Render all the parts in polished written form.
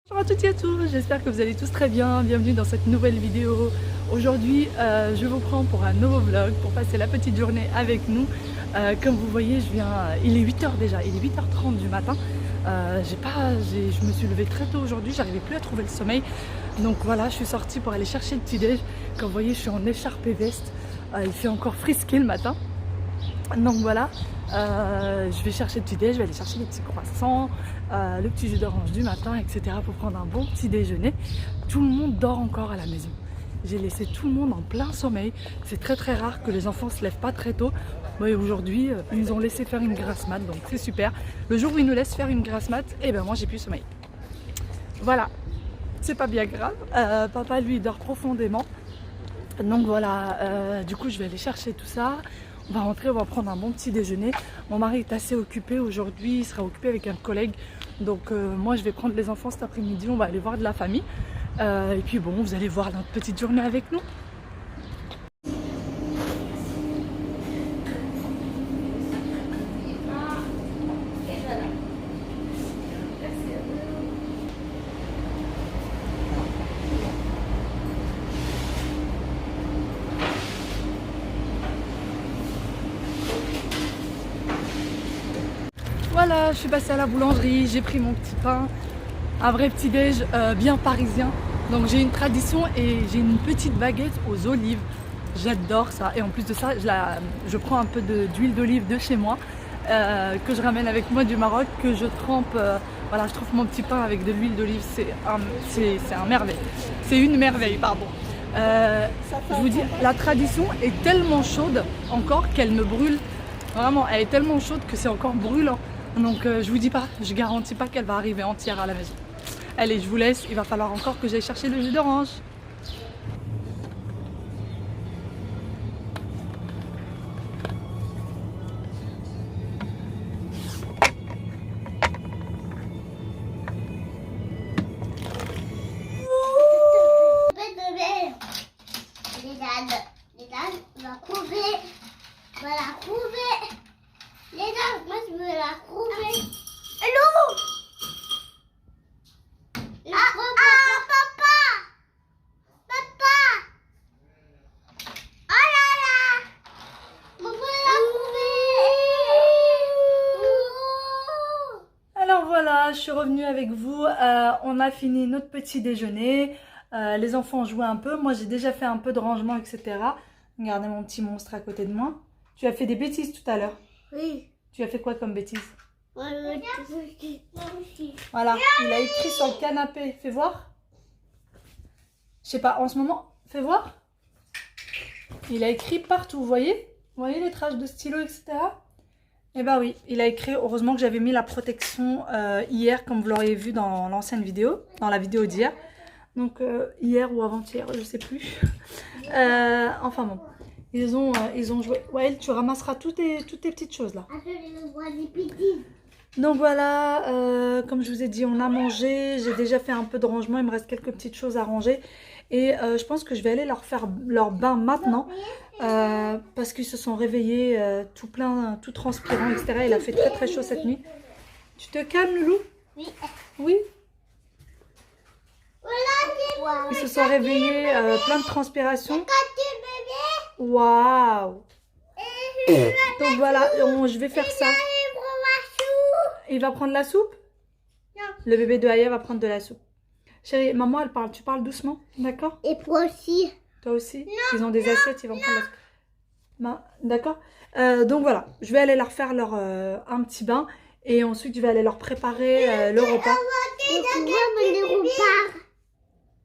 Bonjour à toutes et à tous, j'espère que vous allez tous très bien, bienvenue dans cette nouvelle vidéo. Aujourd'hui je vous prends pour un nouveau vlog, pour passer la petite journée avec nous. Comme vous voyez, il est 8h déjà, il est 8h30 du matin. Je me suis levée très tôt aujourd'hui, j'arrivais plus à trouver le sommeil. Donc voilà, je suis sortie pour aller chercher le petit déj. Comme vous voyez, je suis en écharpe et veste, il fait encore frisquer le matin. Donc voilà, je vais chercher le petit déj, je vais aller chercher les petits croissants, le petit jus d'orange du matin, etc. pour prendre un bon petit déjeuner. Tout le monde dort encore à la maison. J'ai laissé tout le monde en plein sommeil. C'est très très rare que les enfants se lèvent pas très tôt. Bon, aujourd'hui, ils nous ont laissé faire une grasse mat, donc c'est super. Le jour où ils nous laissent faire une grasse mat, et ben moi j'ai plus sommeil. Voilà, c'est pas bien grave. Papa lui dort profondément. Donc voilà, du coup je vais aller chercher tout ça. On va rentrer, on va prendre un bon petit déjeuner. Mon mari est assez occupé aujourd'hui, il sera occupé avec un collègue. Donc moi je vais prendre les enfants cet après-midi, on va aller voir de la famille. Et puis bon, vous allez voir notre petite journée avec nous. Voilà, je suis passée à la boulangerie, j'ai pris mon petit pain, un vrai petit déj bien parisien. Donc j'ai une tradition et j'ai une petite baguette aux olives. J'adore ça. Et en plus de ça, je prends un peu d'huile d'olive de chez moi que je ramène avec moi du Maroc, que je trempe. Voilà, je trempe mon petit pain avec de l'huile d'olive. C'est un merveille. C'est une merveille, pardon. Je vous dis, la tradition est tellement chaude encore qu'elle me brûle. Vraiment, elle est tellement chaude que c'est encore brûlant. Donc je vous dis pas, je garantis pas qu'elle va arriver entière à la maison. Allez, je vous laisse, il va falloir encore que j'aille chercher le jus d'orange. Les dames, on va couver. On va la couver. Les dames, moi je veux la couver. Hello! Papa! Papa! Oh là là! On veut la couver. Alors voilà, je suis revenue avec vous. On a fini notre petit déjeuner. Les enfants ont joué un peu. Moi, j'ai déjà fait un peu de rangement, etc. Regardez mon petit monstre à côté de moi. Tu as fait des bêtises tout à l'heure. Oui. Tu as fait quoi comme bêtises? Moi aussi. Voilà, il a écrit sur le canapé. Fais voir. Je sais pas, en ce moment, fais voir. Il a écrit partout, vous voyez? Vous voyez les traces de stylo, etc. Eh ben oui, il a écrit. Heureusement que j'avais mis la protection hier, comme vous l'auriez vu dans l'ancienne vidéo, dans la vidéo d'hier. Donc hier ou avant-hier, je sais plus. Enfin bon, ils ont joué. Ouais, tu ramasseras toutes tes petites choses là. Donc voilà, comme je vous ai dit, on a mangé. J'ai déjà fait un peu de rangement, il me reste quelques petites choses à ranger. Et je pense que je vais aller leur faire leur bain maintenant. Parce qu'ils se sont réveillés tout plein, tout transpirant, etc. Il a fait très très chaud cette nuit. Tu te calmes, Loulou? Oui. Oui. Voilà, Ils se sont réveillés plein de transpiration. Waouh! Donc voilà, je vais faire ça. Il va prendre la soupe? Non. Le bébé de Aya va prendre de la soupe. Chérie, maman, elle parle. Tu parles doucement, d'accord? Et toi aussi. Toi aussi? Ils ont des assiettes, ils vont prendre la soupe. D'accord? Donc voilà, je vais aller leur faire un petit bain. Et ensuite, je vais aller leur préparer le repas.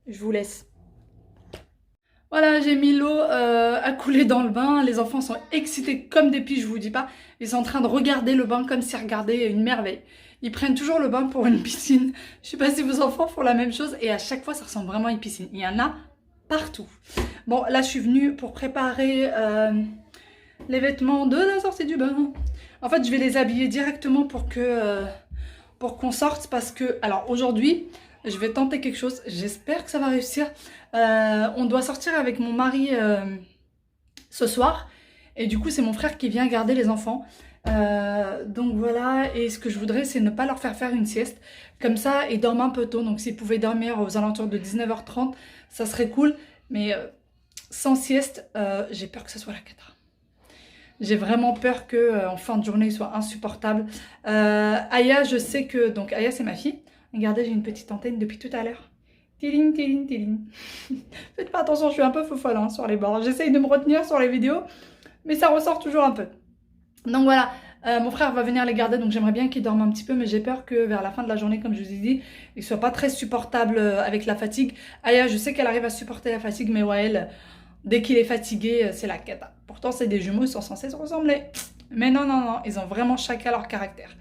Je vous laisse. Voilà, j'ai mis l'eau à couler dans le bain. Les enfants sont excités comme des piges, je vous dis pas. Ils sont en train de regarder le bain comme s'ils regardaient une merveille. Ils prennent toujours le bain pour une piscine. Je sais pas si vos enfants font la même chose. Et à chaque fois, ça ressemble vraiment à une piscine. Il y en a partout. Bon, là, je suis venue pour préparer les vêtements de la sortie du bain. En fait, je vais les habiller directement pour qu'on sorte. Parce que, alors aujourd'hui, je vais tenter quelque chose. J'espère que ça va réussir. On doit sortir avec mon mari ce soir. Et du coup, c'est mon frère qui vient garder les enfants. Donc voilà, et ce que je voudrais, c'est ne pas leur faire une sieste. Comme ça, ils dorment un peu tôt. Donc s'ils pouvaient dormir aux alentours de 19h30, ça serait cool. Mais sans sieste, j'ai peur que ce soit la cata. J'ai vraiment peur que en fin de journée, il soit insupportable. Aya, je sais que... Donc Aya, c'est ma fille. Regardez, j'ai une petite antenne depuis tout à l'heure. Tiling, tiling, tiling. Faites pas attention, je suis un peu fofolle hein, sur les bords. J'essaye de me retenir sur les vidéos, mais ça ressort toujours un peu. Donc voilà, mon frère va venir les garder, donc j'aimerais bien qu'ils dorment un petit peu, mais j'ai peur que vers la fin de la journée, comme je vous ai dit, ils ne soient pas très supportables avec la fatigue. Aya, je sais qu'elle arrive à supporter la fatigue, mais ouais, dès qu'il est fatigué, c'est la cata. Pourtant, c'est des jumeaux, ils sont censés se ressembler. Mais non, non, non, ils ont vraiment chacun leur caractère.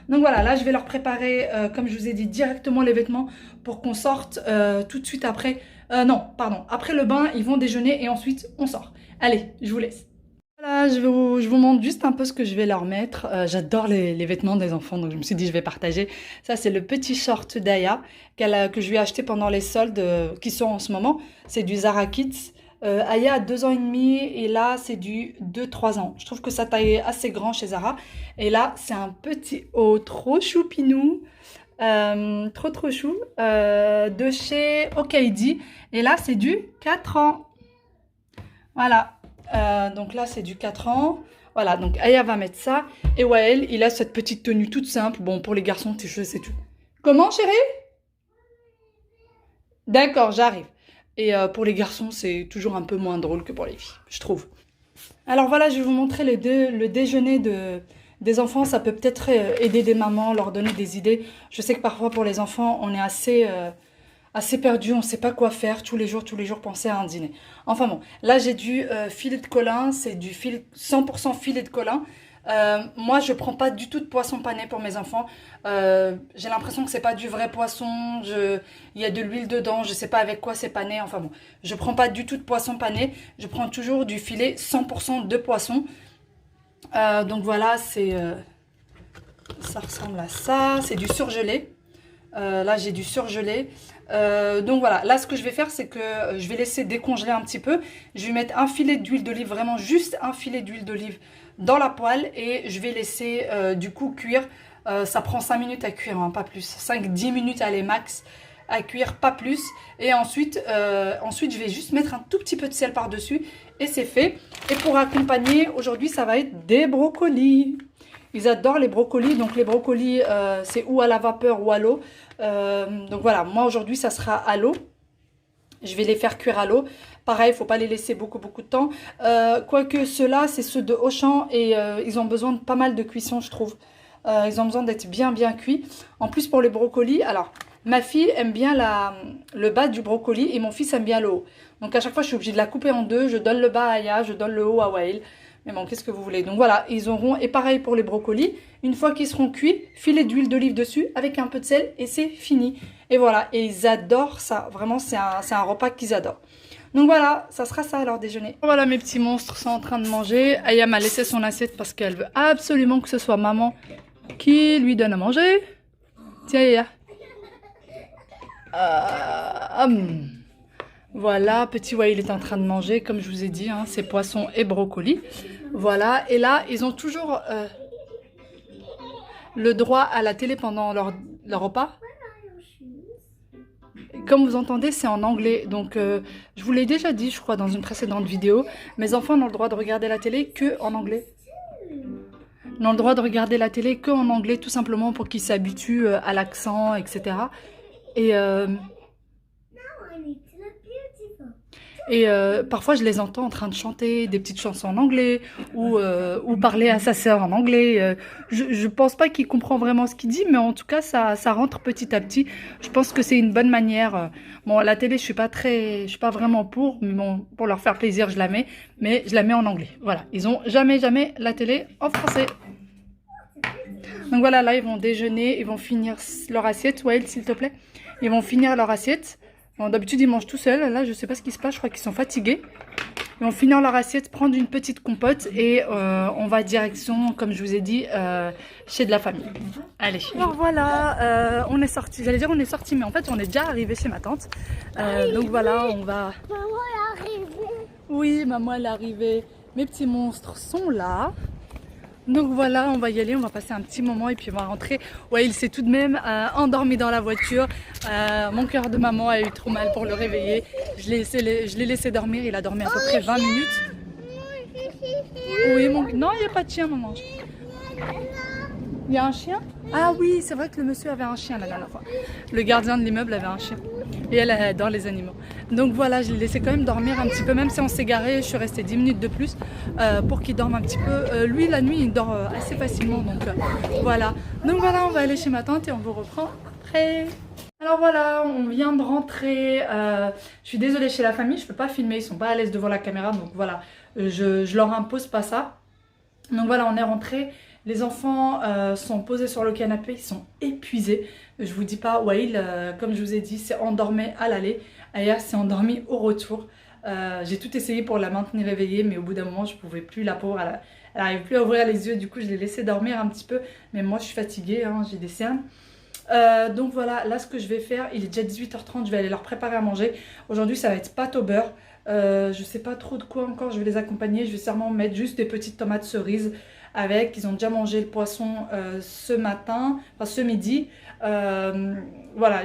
Donc voilà, là, je vais leur préparer, comme je vous ai dit, directement les vêtements pour qu'on sorte tout de suite après. Non, pardon, après le bain, ils vont déjeuner et ensuite, on sort. Allez, je vous laisse. Voilà, je vous montre juste un peu ce que je vais leur mettre. J'adore les vêtements des enfants, donc je me suis dit je vais partager. Ça, c'est le petit short d'Aya que je lui ai acheté pendant les soldes qui sont en ce moment. C'est du Zara Kids. Aya a 2 ans et demi et là, c'est du 2-3 ans. Je trouve que sa taille est assez grand chez Zara. Et là, c'est un petit haut trop choupinou. Trop chou. De chez Okaidi. Et là, c'est du 4 ans. Voilà. Donc là, c'est du 4 ans. Voilà, donc Aya va mettre ça. Et Wael, il a cette petite tenue toute simple. Bon, pour les garçons, je sais tout. Comment, chérie? D'accord, j'arrive. Et pour les garçons, c'est toujours un peu moins drôle que pour les filles, je trouve. Alors voilà, je vais vous montrer le déjeuner des enfants. Ça peut peut-être aider des mamans, leur donner des idées. Je sais que parfois, pour les enfants, on est assez perdu, on ne sait pas quoi faire tous les jours penser à un dîner. Enfin bon, là j'ai du filet de colin, c'est du 100% filet de colin. Moi je prends pas du tout de poisson pané pour mes enfants. J'ai l'impression que c'est pas du vrai poisson, il y a de l'huile dedans, je sais pas avec quoi c'est pané. Enfin bon, je prends pas du tout de poisson pané, je prends toujours du filet 100% de poisson. Donc voilà, ça ressemble à ça, c'est du surgelé. Là j'ai du surgelé. Donc voilà, là ce que je vais faire, c'est que je vais laisser décongeler un petit peu. Je vais mettre un filet d'huile d'olive, vraiment juste un filet d'huile d'olive dans la poêle et je vais laisser du coup cuire. Ça prend 5 minutes à cuire, hein, pas plus. 5-10 minutes à les max à cuire, pas plus. Et ensuite je vais juste mettre un tout petit peu de sel par-dessus et c'est fait. Et pour accompagner, aujourd'hui ça va être des brocolis. Ils adorent les brocolis, donc les brocolis c'est ou à la vapeur ou à l'eau. Donc voilà, moi aujourd'hui ça sera à l'eau. Je vais les faire cuire à l'eau. Pareil, il ne faut pas les laisser beaucoup de temps. Quoique ceux-là, c'est ceux de Auchan et ils ont besoin de pas mal de cuisson, je trouve. Ils ont besoin d'être bien cuits. En plus pour les brocolis, alors ma fille aime bien le bas du brocoli et mon fils aime bien le haut. Donc à chaque fois, je suis obligée de la couper en deux. Je donne le bas à Aya, je donne le haut à Wael. Mais bon, qu'est-ce que vous voulez? Donc voilà, ils auront, et pareil pour les brocolis, une fois qu'ils seront cuits, filet d'huile d'olive dessus avec un peu de sel et c'est fini. Et voilà, et ils adorent ça, vraiment c'est un repas qu'ils adorent. Donc voilà, ça sera ça à leur déjeuner. Voilà, mes petits monstres sont en train de manger. Aya m'a laissé son assiette parce qu'elle veut absolument que ce soit maman qui lui donne à manger. Tiens Aya. Voilà, petit Wael est en train de manger, comme je vous ai dit, hein, c'est poisson et brocoli. Voilà, et là, ils ont toujours le droit à la télé pendant leur repas. Comme vous entendez, c'est en anglais. Donc, je vous l'ai déjà dit, je crois, dans une précédente vidéo. Mes enfants n'ont le droit de regarder la télé qu'en anglais. N'ont le droit de regarder la télé qu'en anglais, tout simplement pour qu'ils s'habituent à l'accent, etc. Et parfois, je les entends en train de chanter des petites chansons en anglais ou parler à sa sœur en anglais. Je pense pas qu'il comprend vraiment ce qu'il dit, mais en tout cas, ça rentre petit à petit. Je pense que c'est une bonne manière. Bon, la télé, je suis pas vraiment pour, mais bon, pour leur faire plaisir, je la mets, mais je la mets en anglais. Voilà, ils ont jamais la télé en français. Donc voilà, là, ils vont déjeuner, ils vont finir leur assiette. Wael, s'il te plaît. Ils vont finir leur assiette. Bon, d'habitude, ils mangent tout seuls. Là, je sais pas ce qui se passe. Je crois qu'ils sont fatigués. Ils vont finir leur assiette, prendre une petite compote et on va direction, comme je vous ai dit, chez de la famille. Allez. Alors voilà, on est sorti. J'allais dire on est sorti, mais en fait, on est déjà arrivé chez ma tante. Donc voilà, on va... Maman est arrivée. Oui, maman, elle est arrivée. Mes petits monstres sont là. Donc voilà, on va y aller, on va passer un petit moment et puis on va rentrer. Ouais, il s'est tout de même endormi dans la voiture. Mon cœur de maman a eu trop mal pour le réveiller. Je l'ai laissé dormir, il a dormi à peu près 20 minutes. Oui, non, il n'y a pas de chien, maman. Il y a un chien? Ah oui, c'est vrai que le monsieur avait un chien la dernière fois. Le gardien de l'immeuble avait un chien. Et elle adore les animaux. Donc voilà, je l'ai laissé quand même dormir un petit peu. Même si on s'est garé, je suis restée 10 minutes de plus pour qu'il dorme un petit peu. Lui, la nuit, il dort assez facilement. Donc voilà. Donc voilà, on va aller chez ma tante et on vous reprend après. Alors voilà, on vient de rentrer. Je suis désolée chez la famille, je ne peux pas filmer. Ils ne sont pas à l'aise devant la caméra. Donc voilà, je leur impose pas ça. Donc voilà, on est rentré. Les enfants sont posés sur le canapé, ils sont épuisés. Je vous dis pas, Wael, comme je vous ai dit, s'est endormi à l'aller. Aya s'est endormie au retour. J'ai tout essayé pour la maintenir éveillée, mais au bout d'un moment, je pouvais plus. La pauvre, elle n'arrive plus à ouvrir les yeux. Du coup, je l'ai laissé dormir un petit peu. Mais moi, je suis fatiguée, hein, j'ai des cernes. Donc voilà, là, ce que je vais faire, il est déjà 18h30, je vais aller leur préparer à manger. Aujourd'hui, ça va être pâte au beurre. Je sais pas trop de quoi encore, je vais les accompagner. Je vais sûrement mettre juste des petites tomates cerises avec. Ils ont déjà mangé le poisson ce matin, enfin ce midi. Voilà,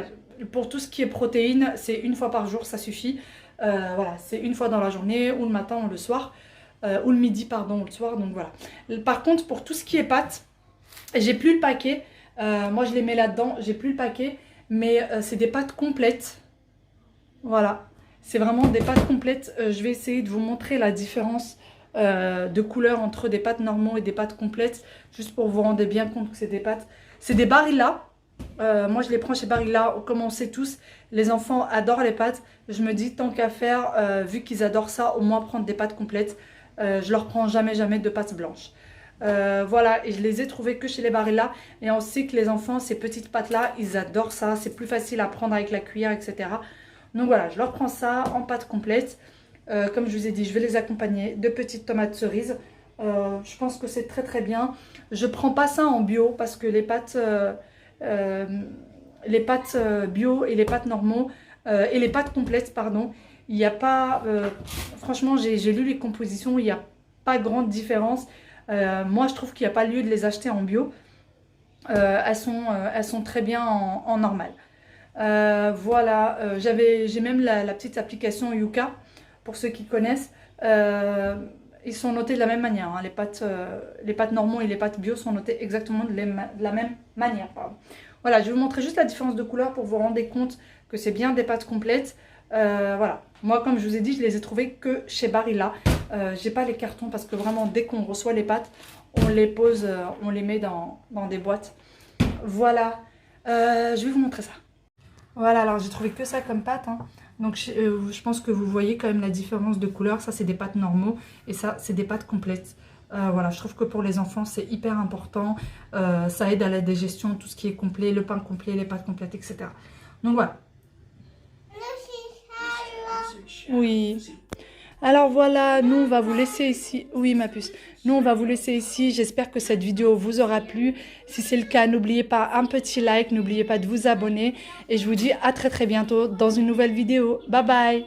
pour tout ce qui est protéines, c'est une fois par jour, ça suffit. Voilà, c'est une fois dans la journée, ou le matin ou le soir. Ou le midi, pardon, ou le soir, donc voilà. Par contre, pour tout ce qui est pâtes, j'ai plus le paquet. Moi, je les mets là-dedans, j'ai plus le paquet. Mais c'est des pâtes complètes. Voilà. C'est vraiment des pâtes complètes. Je vais essayer de vous montrer la différence de couleur entre des pâtes normaux et des pâtes complètes. Juste pour vous rendre bien compte que c'est des pâtes. C'est des Barilla. Moi, je les prends chez Barilla. Comme on sait tous, les enfants adorent les pâtes. Je me dis, tant qu'à faire, vu qu'ils adorent ça, au moins prendre des pâtes complètes. Je leur prends jamais de pâtes blanches. Voilà, et je les ai trouvées que chez les Barilla. Et on sait que les enfants, ces petites pâtes-là, ils adorent ça. C'est plus facile à prendre avec la cuillère, etc. Donc voilà, je leur prends ça en pâte complète. Comme je vous ai dit, je vais les accompagner de petites tomates cerises. Je pense que c'est très bien. Je ne prends pas ça en bio parce que les pâtes bio et les pâtes normaux et les pâtes complètes, pardon, il n'y a pas... franchement, j'ai lu les compositions, il n'y a pas grande différence. Moi, je trouve qu'il n'y a pas lieu de les acheter en bio. Elles sont très bien en normal. Voilà, j'ai même la petite application Yuka, pour ceux qui connaissent. Ils sont notés de la même manière, hein. Les pâtes normaux et les pâtes bio sont notés exactement de la même manière, pardon. Voilà, je vais vous montrer juste la différence de couleur pour vous rendre compte que c'est bien des pâtes complètes. Voilà, moi comme je vous ai dit, je les ai trouvées que chez Barilla. J'ai pas les cartons parce que vraiment dès qu'on reçoit les pâtes, on les pose, on les met dans des boîtes. Voilà, je vais vous montrer ça. Voilà, alors j'ai trouvé que ça comme pâte, hein. Donc je pense que vous voyez quand même la différence de couleur. Ça c'est des pâtes normaux et ça c'est des pâtes complètes. Voilà, je trouve que pour les enfants c'est hyper important. Ça aide à la digestion, tout ce qui est complet, le pain complet, les pâtes complètes, etc. Donc voilà. Oui. Alors voilà, nous on va vous laisser ici. Oui ma puce, nous on va vous laisser ici. J'espère que cette vidéo vous aura plu. Si c'est le cas, n'oubliez pas un petit like, n'oubliez pas de vous abonner. Et je vous dis à très bientôt dans une nouvelle vidéo. Bye bye.